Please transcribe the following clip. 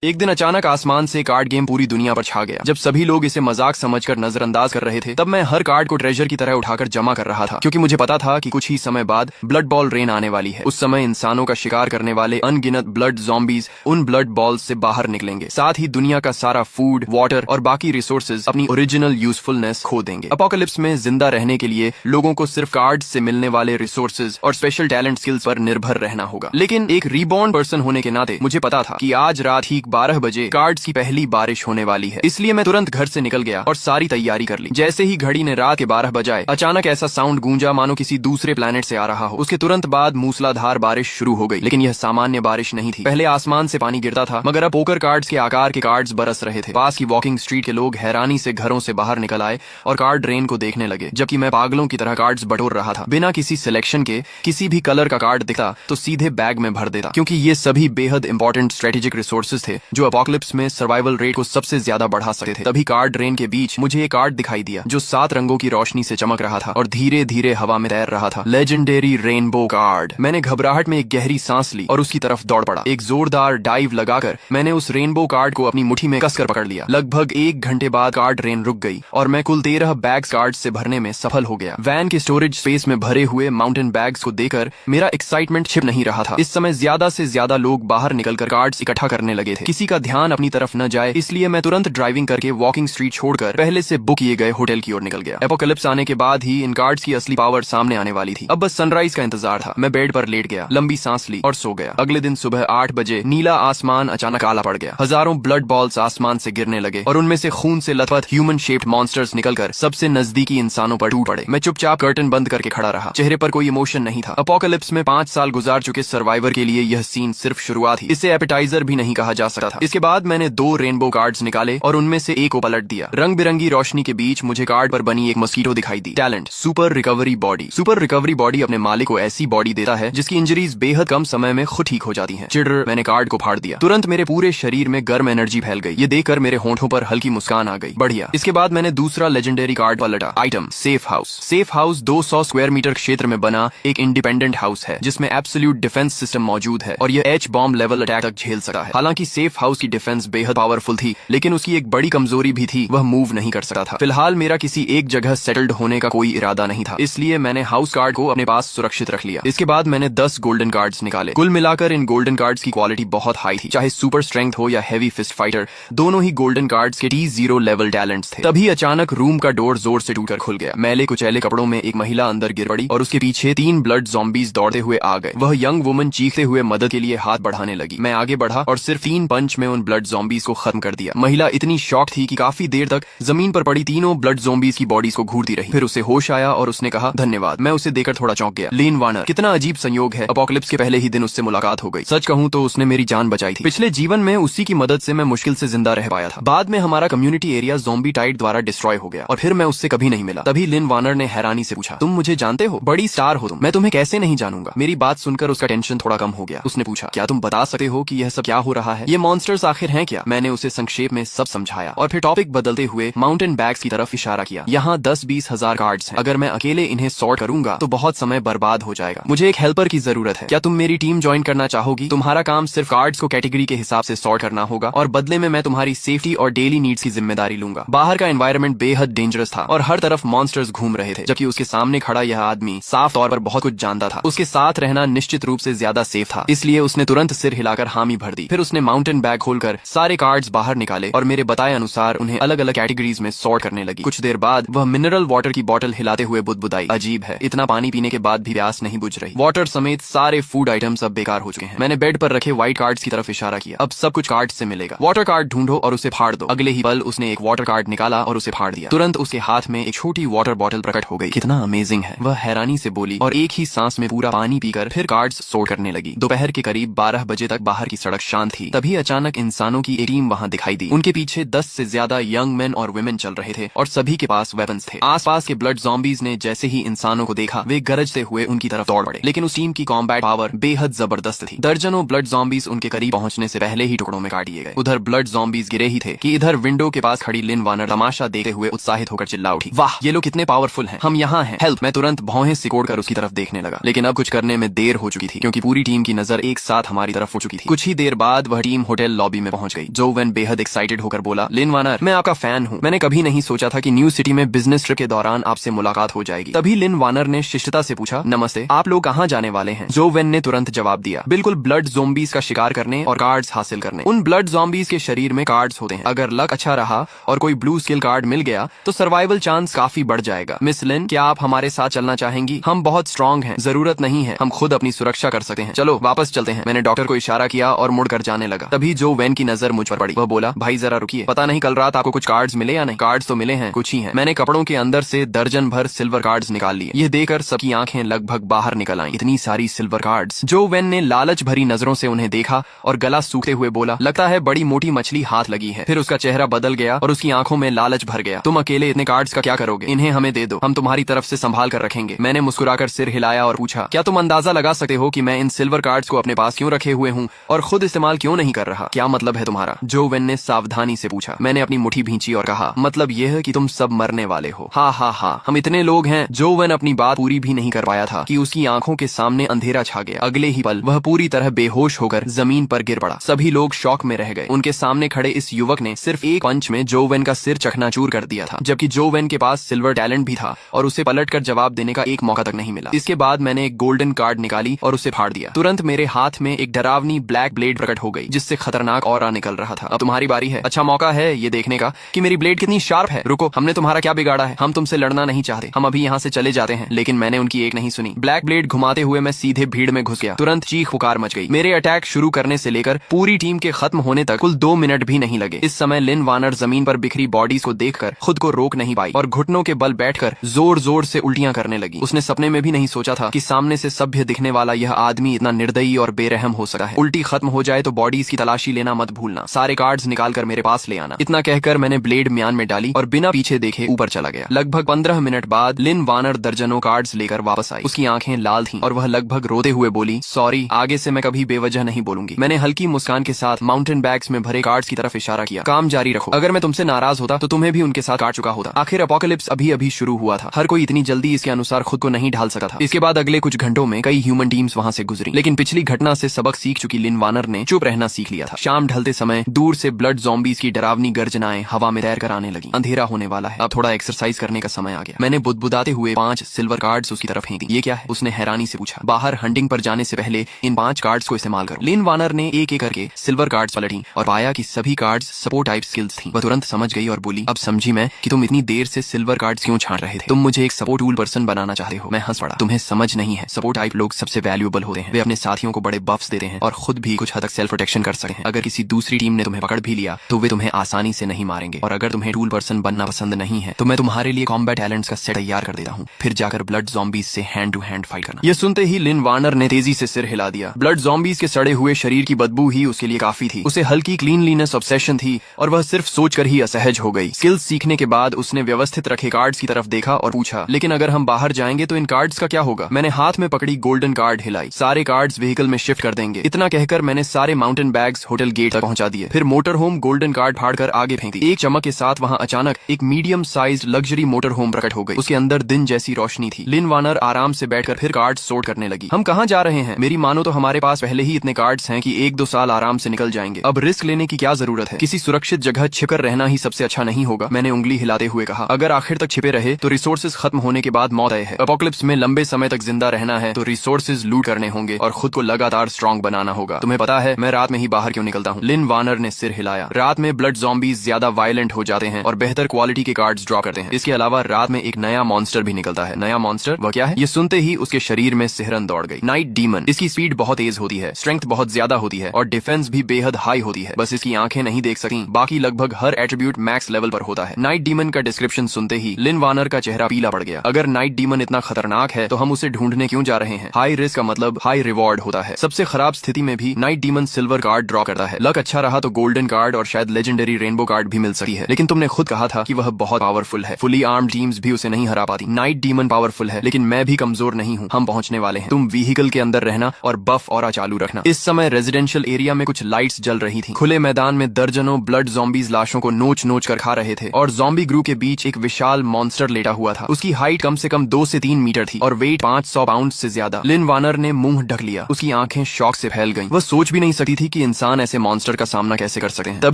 एक दिन अचानक आसमान से कार्ड गेम पूरी दुनिया पर छा गया। जब सभी लोग इसे मजाक समझकर नजरअंदाज कर रहे थे, तब मैं हर कार्ड को ट्रेजर की तरह उठाकर जमा कर रहा था, क्योंकि मुझे पता था कि कुछ ही समय बाद ब्लड बॉल रेन आने वाली है। उस समय इंसानों का शिकार करने वाले अनगिनत ब्लड ज़ॉम्बीज उन ब्लड बॉल्स से बाहर निकलेंगे। साथ ही दुनिया का सारा फूड, वाटर और बाकी रिसोर्सेज अपनी ओरिजिनल यूजफुलनेस खो देंगे। अपोकलिप्स में जिंदा रहने के लिए लोगों को सिर्फ कार्ड से मिलने वाले रिसोर्सेज और स्पेशल टैलेंट स्किल्स पर निर्भर रहना होगा। लेकिन एक रीबॉर्न पर्सन होने के नाते मुझे पता था कि आज रात ठीक 12 बजे कार्ड्स की पहली बारिश होने वाली है। इसलिए मैं तुरंत घर से निकल गया और सारी तैयारी कर ली। जैसे ही घड़ी ने रात के 12 बजाए, अचानक ऐसा साउंड गूंजा मानो किसी दूसरे प्लेनेट से आ रहा हो। उसके तुरंत बाद मूसलाधार बारिश शुरू हो गई, लेकिन यह सामान्य बारिश नहीं थी। पहले आसमान से पानी गिरता था, मगर अब पोकर कार्ड्स के आकार के कार्ड्स बरस रहे थे। पास की वॉकिंग स्ट्रीट के लोग हैरानी से घरों से बाहर निकल आए और कार्ड रेन को देखने लगे, जबकि मैं पागलों की तरह कार्ड्स बटोर रहा था। बिना किसी सिलेक्शन के किसी भी कलर का कार्ड दिखता तो सीधे बैग में भर देता, क्योंकि ये सभी बेहद इंपॉर्टेंट स्ट्रेटेजिक रिसोर्सेज थे जो अपोकलिप्स में सर्वाइवल रेट को सबसे ज्यादा बढ़ा सकते थे। तभी कार्ड रेन के बीच मुझे एक कार्ड दिखाई दिया जो 7 रंगों की रोशनी से चमक रहा था और धीरे धीरे हवा में तैर रहा था। Legendary rainbow card. मैंने घबराहट में एक गहरी सांस ली और उसकी तरफ दौड़ पड़ा। एक जोरदार डाइव लगाकर मैंने उस रेनबो कार्ड को अपनी मुट्ठी में कसकर पकड़ लिया। लगभग 1 घंटे बाद कार्ड रेन रुक गई और मैं कुल 13 बैग्स कार्ड से भरने में सफल हो गया। वैन के स्टोरेज स्पेस में भरे हुए माउंटेन बैग्स को देखकर मेरा एक्साइटमेंट छिप नहीं रहा था। इस समय ज्यादा से ज्यादा लोग बाहर निकलकर कार्ड्स इकट्ठा करने लगे थे। किसी का ध्यान अपनी तरफ न जाए, इसलिए मैं तुरंत ड्राइविंग करके वॉकिंग स्ट्रीट छोड़कर पहले से बुक किए गए होटल की ओर निकल गया। एपोकलिप्स आने के बाद ही इन कार्ड्स की असली पावर सामने आने वाली थी। अब बस सनराइज का इंतजार था। मैं बेड पर लेट गया, लंबी सांस ली और सो गया। अगले दिन सुबह 8 बजे नीला आसमान अचानक काला पड़ गया। हजारों ब्लड बॉल्स आसमान से गिरने लगे और उनमें से खून से लथपथ ह्यूमन शेप्ड मॉन्स्टर्स निकलकर सबसे नजदीकी इंसानों पर टूट पड़े। मैं चुपचाप कर्टन बंद करके खड़ा रहा। चेहरे पर कोई इमोशन नहीं था। अपोकलिप्स में 5 साल गुजार चुके सर्वाइवर के लिए यह सीन सिर्फ शुरुआत ही। इसे एपेटाइजर भी नहीं कहा जा सकता था। इसके बाद मैंने 2 रेनबो कार्ड्स निकाले और उनमें से एक को पलट दिया। रंग बिरंगी रोशनी के बीच मुझे कार्ड पर बनी एक मस्कीटो दिखाई दी। Talent super recovery body. Super recovery body अपने मालिक को ऐसी बॉडी देता है जिसकी इंजरीज बेहद कम समय में खुद ठीक हो जाती हैं। चिढ़ मैंने कार्ड को फाड़ दिया। तुरंत मेरे पूरे शरीर में गर्म एनर्जी फैल गई। ये देखकर मेरे होंठों पर हल्की मुस्कान आ गई। बढ़िया। इसके बाद मैंने दूसरा लेजेंडरी कार्ड पलटा। Item safe house. Safe house 200 square metre क्षेत्र में बना एक इंडिपेंडेंट हाउस है जिसमें एब्सोल्यूट डिफेंस सिस्टम मौजूद है और यह एच बॉम्ब लेवल अटैक तक झेल सकता है। हालांकि सेफ हाउस की डिफेंस बेहद पावरफुल थी, लेकिन उसकी एक बड़ी कमजोरी भी थी, वह मूव नहीं कर सकता था। फिलहाल मेरा किसी एक जगह सेटल्ड होने का कोई इरादा नहीं था, इसलिए मैंने हाउस कार्ड को अपने पास सुरक्षित रख लिया। इसके बाद मैंने 10 गोल्डन कार्ड्स निकाले। कुल मिलाकर इन गोल्डन कार्ड्स की क्वालिटी बहुत हाई थी। चाहे सुपर स्ट्रेंथ हो या हेवी फिस्ट फाइटर, दोनों ही गोल्डन कार्ड्स के T0 लेवल टैलेंट्स थे। तभी अचानक रूम का डोर जोर से टूटकर खुल गया। मैले कुचैले कपड़ों में एक महिला अंदर गिर पड़ी और उसके पीछे 3 ब्लड ज़ॉम्बीज दौड़ते हुए आ गए। वह यंग वुमन चीखते हुए मदद के लिए हाथ बढ़ाने लगी। मैं आगे बढ़ा और सिर्फ 3 पंच में उन ब्लड ज़ॉम्बीज को खत्म कर दिया। महिला इतनी शॉक थी कि काफी देर तक जमीन पर पड़ी तीनों ब्लड ज़ॉम्बीज की बॉडीज को घूरती रही। फिर उसे होश आया और उसने कहा धन्यवाद। मैं उसे देखकर थोड़ा चौंक गया। लिन वार्नर। कितना अजीब संयोग है, अपोकलिप्स के पहले ही दिन उससे मुलाकात हो गई। सच कहूं तो उसने मेरी जान बचाई थी। पिछले जीवन में उसी की मदद से मैं मुश्किल से जिंदा रह पाया था। बाद में हमारा कम्युनिटी एरिया ज़ॉम्बी टाइड द्वारा डिस्ट्रॉय हो गया और फिर मैं उससे कभी नहीं मिला। तभी लिन वार्नर ने हैरानी से पूछा, तुम मुझे जानते हो? बड़ी स्टार हो तुम। मैं तुम्हें कैसे नहीं जानूंगा। मेरी बात सुनकर उसका टेंशन थोड़ा कम हो गया। उसने पूछा, क्या तुम बता सकते हो कि यह सब क्या हो रहा है? ये मॉन्स्टर्स आखिर हैं क्या? मैंने उसे संक्षेप में सब समझाया और फिर टॉपिक बदलते हुए माउंटेन बैग्स की तरफ इशारा किया। यहाँ 10-20 हजार कार्ड्स हैं। अगर मैं अकेले इन्हें सॉर्ट करूंगा तो बहुत समय बर्बाद हो जाएगा। मुझे एक हेल्पर की जरूरत है। क्या तुम मेरी टीम ज्वाइन करना चाहोगी? तुम्हारा काम सिर्फ कार्ड्स को कैटेगरी के हिसाब से सॉर्ट करना होगा और बदले में मैं तुम्हारी सेफ्टी और डेली नीड्स की जिम्मेदारी लूंगा। बाहर का एनवायरनमेंट बेहद डेंजरस था और हर तरफ मॉन्स्टर्स घूम रहे थे, जबकि उसके सामने खड़ा यह आदमी साफ तौर पर बहुत कुछ जानता था। उसके साथ रहना निश्चित रूप से ज्यादा सेफ था, इसलिए उसने तुरंत सिर हिलाकर हामी भर दी। फिर उसने माउंटेन बैग खोलकर सारे कार्ड्स बाहर निकाले और मेरे बताए अनुसार उन्हें अलग अलग कैटेगरीज में सॉर्ट करने लगी। कुछ देर बाद वह मिनरल वाटर की बोतल हिलाते हुए बुदबुदाई। अजीब है, इतना पानी पीने के बाद भी प्यास नहीं बुझ रही। वाटर समेत सारे फूड आइटम्स अब बेकार हो चुके हैं। मैंने बेड पर रखे व्हाइट कार्ड्स की तरफ इशारा किया। अब सब कुछ कार्ड से मिलेगा। वाटर कार्ड ढूंढो और उसे फाड़ दो। अगले ही पल उसने एक वाटर कार्ड निकाला और उसे फाड़ दिया। तुरंत उसके हाथ में एक छोटी वाटर बोतल प्रकट हो गई। कितना अमेजिंग है, वह हैरानी से बोली और एक ही सांस में पूरा पानी पीकर फिर कार्ड्स सॉर्ट करने लगी। दोपहर के करीब 12 बजे तक बाहर की सड़क शांत थी। तभी अचानक इंसानों की एक टीम वहां दिखाई दी। उनके पीछे 10 से ज्यादा यंग मेन और वुमेन चल रहे थे और सभी के पास वेपन्स थे। आसपास के ब्लड ज़ॉम्बीज ने जैसे ही इंसानों को देखा, वे गरजते हुए उनकी तरफ दौड़ पड़े। लेकिन उस टीम की कॉम्बैट पावर बेहद जबरदस्त थी। दर्जनों ब्लड ज़ॉम्बीज उनके करीब पहुंचने से पहले ही टुकड़ों में काट दिए गए। उधर ब्लड ज़ॉम्बीज गिरे ही थे कि इधर विंडो के पास खड़ी लिन वार्नर तमाशा देखते हुए उत्साहित होकर चिल्ला उठी, वाह ये लोग कितने पावरफुल हैं, हम यहाँ हैं, हेल्प। मैं तुरंत भौहें सिकोड़कर उसकी तरफ देखने लगा, लेकिन अब कुछ करने में देर हो चुकी थी, क्योंकि पूरी टीम की नजर एक साथ हमारी तरफ हो चुकी थी। कुछ ही देर बाद वह टीम होटल लॉबी में पहुंच गई। जो वेन बेहद एक्साइटेड होकर बोला, लिन वानर, मैं आपका फैन हूँ। मैंने कभी नहीं सोचा था कि न्यू सिटी में बिजनेस ट्रिप के दौरान आपसे मुलाकात हो जाएगी। तभी लिन वानर ने शिष्टता से पूछा, नमस्ते, आप लोग कहाँ जाने वाले हैं? जो वेन ने तुरंत जवाब दिया, बिल्कुल ब्लड ज़ॉम्बीज का शिकार करने और कार्ड्स हासिल करने। उन ब्लड ज़ॉम्बीज के शरीर में कार्ड्स होते हैं। अगर लक अच्छा रहा और कोई ब्लू स्किल कार्ड मिल गया तो सर्वाइवल चांस काफी बढ़ जाएगा। मिस लिन, क्या आप हमारे साथ चलना चाहेंगी? हम बहुत स्ट्रांग हैं, जरूरत नहीं है, हम खुद अपनी सुरक्षा कर सकते हैं। चलो वापस चलते हैं। मैंने डॉक्टर को इशारा किया और मुड़कर जाने लगा। तभी जो वेन की नजर मुझ पर पड़ी। वह बोला, भाई जरा रुकिए, पता नहीं कल रात आपको कुछ कार्ड्स मिले या नहीं? कार्ड्स तो मिले हैं, कुछ ही हैं। मैंने कपड़ों के अंदर से दर्जन भर सिल्वर कार्ड्स निकाल लिए। यह देखकर सबकी आंखें लगभग बाहर निकल आईं। इतनी सारी सिल्वर कार्ड्स। जो वेन ने लालच भरी नजरों से उन्हें देखा और गला सूखते हुए बोला, लगता है बड़ी मोटी मछली हाथ लगी है। फिर उसका चेहरा बदल गया और उसकी आंखों में लालच भर गया। तुम अकेले इतने कार्ड्स का क्या करोगे? इन्हें हमें दे दो, हम तुम्हारी तरफ से संभाल कर रखेंगे। मैंने मुस्कुराकर सिर हिलाया और पूछा, क्या तुम अंदाजा लगा सकते हो कि मैं इन सिल्वर कार्ड्स को अपने पास क्यों रखे हुए हूँ और खुद इस्तेमाल क्यों नहीं कर रहा? क्या मतलब है तुम्हारा? जो वेन ने सावधानी से पूछा। मैंने अपनी मुट्ठी भींची और कहा, मतलब यह है कि तुम सब मरने वाले हो। हा हा हा, हम इतने लोग हैं। जो वेन अपनी बात पूरी भी नहीं कर पाया था कि उसकी आंखों के सामने अंधेरा छा गया। अगले ही पल वह पूरी तरह बेहोश होकर जमीन पर गिर पड़ा। सभी लोग शौक में रह गए। उनके सामने खड़े इस युवक ने सिर्फ एक पंच में जो वेन का सिर चकनाचूर कर दिया था, जबकि जो वेन के पास सिल्वर टैलेंट भी था और उसे पलटकर जवाब देने का एक मौका तक नहीं मिला। इसके बाद मैंने एक गोल्डन कार्ड निकाली और उसे फाड़ दिया। तुरंत मेरे हाथ में एक डरावनी ब्लैक ब्लेड प्रकट हो गई, जिससे खतरनाक ऑरा निकल रहा था। अब तुम्हारी बारी है। अच्छा मौका है ये देखने का कि मेरी ब्लेड कितनी शार्प है। रुको, हमने तुम्हारा क्या बिगाड़ा है? हम तुमसे लड़ना नहीं चाहते, हम अभी यहाँ से चले जाते हैं। लेकिन मैंने उनकी एक नहीं सुनी। ब्लैक ब्लेड घुमाते हुए मैं सीधे भीड़ में घुस गया। तुरंत चीख पुकार मच गई। मेरे अटैक शुरू करने से लेकर पूरी टीम के खत्म होने तक कुल 2 मिनट भी नहीं लगे। इस समय लिन वानर जमीन पर बिखरी बॉडीज को देखकर खुद को रोक नहीं पाई और घुटनों के बल बैठकर जोर जोर से उल्टियां करने लगी। उसने सपने में भी नहीं सोचा था कि सामने से सभ्य दिखने वाला यह आदमी इतना निर्दयी और बेरहम हो सकता है। उल्टी खत्म हो जाए तो बॉडीज की तलाशी लेना मत भूलना। सारे कार्ड्स निकालकर मेरे पास ले आना। इतना कहकर मैंने ब्लेड म्यान में डाली और बिना पीछे देखे ऊपर चला गया। लगभग 15 मिनट बाद लिन वानर दर्जनों कार्ड्स लेकर वापस आई। उसकी आंखें लाल थीं और वह लगभग रोते हुए बोली, सॉरी, आगे से मैं कभी बेवजह नहीं बोलूंगी। मैंने हल्की मुस्कान के साथ माउंटेन बैग्स में भरे कार्ड्स की तरफ इशारा किया। काम जारी रखो। अगर मैं तुमसे नाराज होता तो तुम्हें भी उनके साथ काट चुका होता। आखिर अपोकलिप्स अभी अभी शुरू हुआ था। हर कोई इतनी जल्दी इसके अनुसार खुद को नहीं ढाल सका था। इसके बाद अगले कुछ घंटों में कई ह्यूमन टीम्स वहां से गुजरी, लेकिन पिछली घटना से सबक सीख चुकी लिन वानर ने चुप रहना सीख लिया था। शाम ढलते समय दूर से ब्लड ज़ॉम्बीज की डरावनी गर्जनाएं हवा में तैर कर आने लगी। अंधेरा होने वाला है, अब थोड़ा एक्सरसाइज करने का समय आ गया। मैंने बुदबुदाते हुए 5 सिल्वर कार्ड्स उसकी तरफ फेंक दी। ये क्या है? उसने हैरानी से पूछा। बाहर हंटिंग पर जाने से पहले इन 5 कार्ड्स को इस्तेमाल करो। लिन वानर ने एक एक करके सिल्वर कार्ड्स पलटी और पाया कि सभी कार्ड्स सपोर्ट टाइप स्किल्स थी। वह तुरंत समझ गई और बोली, अब समझी मैं कि तुम इतनी देर से सिल्वर कार्ड्स क्यों छांट रहे थे। तुम मुझे एक सपोर्ट टूल पर्सन बनाना चाहते हो। मैं हंस पड़ा। तुम्हें समझ नहीं है, सपोर्ट टाइप लोग सबसे वैल्यूएबल होते हैं। वे अपने साथियों को बड़े बफ्स देते हैं और खुद भी कुछ हद तक सेल्फ प्रोटेक्शन कर सकते हैं। अगर किसी दूसरी टीम ने तुम्हें पकड़ भी लिया तो वे तुम्हें आसानी से नहीं मारेंगे। और अगर तुम्हें टूल पर्सन बनना पसंद नहीं है तो मैं तुम्हारे लिए कॉम्बैट टैलेंट्स का सेट तैयार कर देता हूँ, फिर जाकर ब्लड ज़ॉम्बीज से हैंड टू हैंड फाइट करना। यह सुनते ही लिन वानर ने तेजी से सिर हिला दिया। ब्लड ज़ॉम्बीज के सड़े हुए शरीर की बदबू ही उसके लिए काफी थी। उसे हल्की क्लीनलीनेस ऑब्सेशन थी और वह सिर्फ सोचकर ही असहज हो गई। स्किल्स सीखने के बाद उसने व्यवस्थित रखे कार्ड्स की तरफ देखा और पूछा, लेकिन अगर हम बाहर जाएंगे तो इन कार्ड्स का क्या होगा? मैंने हाथ में पकड़ी गोल्डन कार्ड हिलाई। सारे कार्ड्स व्हीकल में शिफ्ट कर देंगे। इतना कहकर मैंने सारे माउंटेन बैग्स होटल गेट तक पहुंचा दिए। फिर मोटर होम गोल्डन कार्ड फाड़कर आगे फेंक दी। एक चमक के साथ वहां अचानक एक medium size luxury motor home प्रकट हो गई। उसके अंदर दिन जैसी रोशनी थी। लिन वानर आराम से बैठकर फिर कार्ड सोर्ट करने लगी। हम कहाँ जा रहे हैं? मेरी मानो तो हमारे पास पहले ही इतने कार्ड्स हैं कि 1-2 साल आराम से निकल जाएंगे। अब रिस्क लेने की क्या जरूरत है? किसी सुरक्षित जगह छिपकर रहना ही सबसे अच्छा नहीं होगा। मैंने उंगली हिलाते हुए कहा, अगर आखिर तक छिपे रहे तो रिसोर्सेज खत्म होने के बाद मौत तय है। एपोकलिप्स में लंबे समय तक जिंदा रहना है तो रिसोर्सेज लूट करने होंगे और खुद को लगातार स्ट्रॉन्ग बनाना होगा। तुम्हें पता है मैं रात में ही बाहर क्यों निकलता हूँ? लिन वानर ने सिर हिलाया। रात में ब्लड ज़ॉम्बीज ज्यादा वायलेंट हो जाते हैं और बेहतर क्वालिटी के कार्ड्स ड्रॉ करते हैं। इसके अलावा रात में एक नया मॉन्स्टर भी निकलता है। नया मॉन्स्टर? वह क्या है? ये सुनते ही उसके शरीर में सिहरन दौड़ गई। Night demon. इसकी स्पीड बहुत तेज होती है, स्ट्रेंथ बहुत ज्यादा होती है और डिफेंस भी बेहद हाई होती है। बस इसकी आंखें नहीं देख सकती, बाकी लगभग हर एट्रीब्यूट मैक्स लेवल पर होता है। नाइट डीमन का डिस्क्रिप्शन सुनते ही लिन वानर का चेहरा पीला पड़ गया। अगर नाइट डीमन इतना खतरनाक है तो हम उसे ढूंढने क्यों जा रहे हैं? हाई रिस्क का मतलब हाई रिवॉर्ड होता है। सबसे खराब स्थिति में भी night demon silver card draw करता है। लक अच्छा रहा तो गोल्डन कार्ड और शायद लेजेंडरी रेनबो कार्ड भी मिल सकती है। लेकिन तुमने खुद कहा था कि वह बहुत पावरफुल है। फुली आर्म्ड टीम्स भी उसे नहीं हरा पाती। नाइट डीमन पावरफुल है लेकिन मैं भी कमजोर नहीं हूँ। हम पहुंचने वाले हैं। तुम व्हीकल के अंदर रहना और बफ ऑरा चालू रखना। इस समय रेजिडेंशियल एरिया में कुछ लाइट्स जल रही थी। खुले मैदान में दर्जनों ब्लड ज़ॉम्बीज लाशों को नोच नोच कर खा रहे थे और ज़ॉम्बी ग्रू के बीच एक विशाल मॉन्स्टर लेटा हुआ था। उसकी हाइट कम से कम 2 से 3 मीटर थी और वेट 500 पाउंड से ज्यादा। लिन वानर ने मुंह ढक लिया। उसकी आंखें शौक से फैल गईं। वह सोच भी नहीं सकती थी कि इंसान ऐसे मॉन्स्टर का सामना कैसे कर सकते हैं। तभी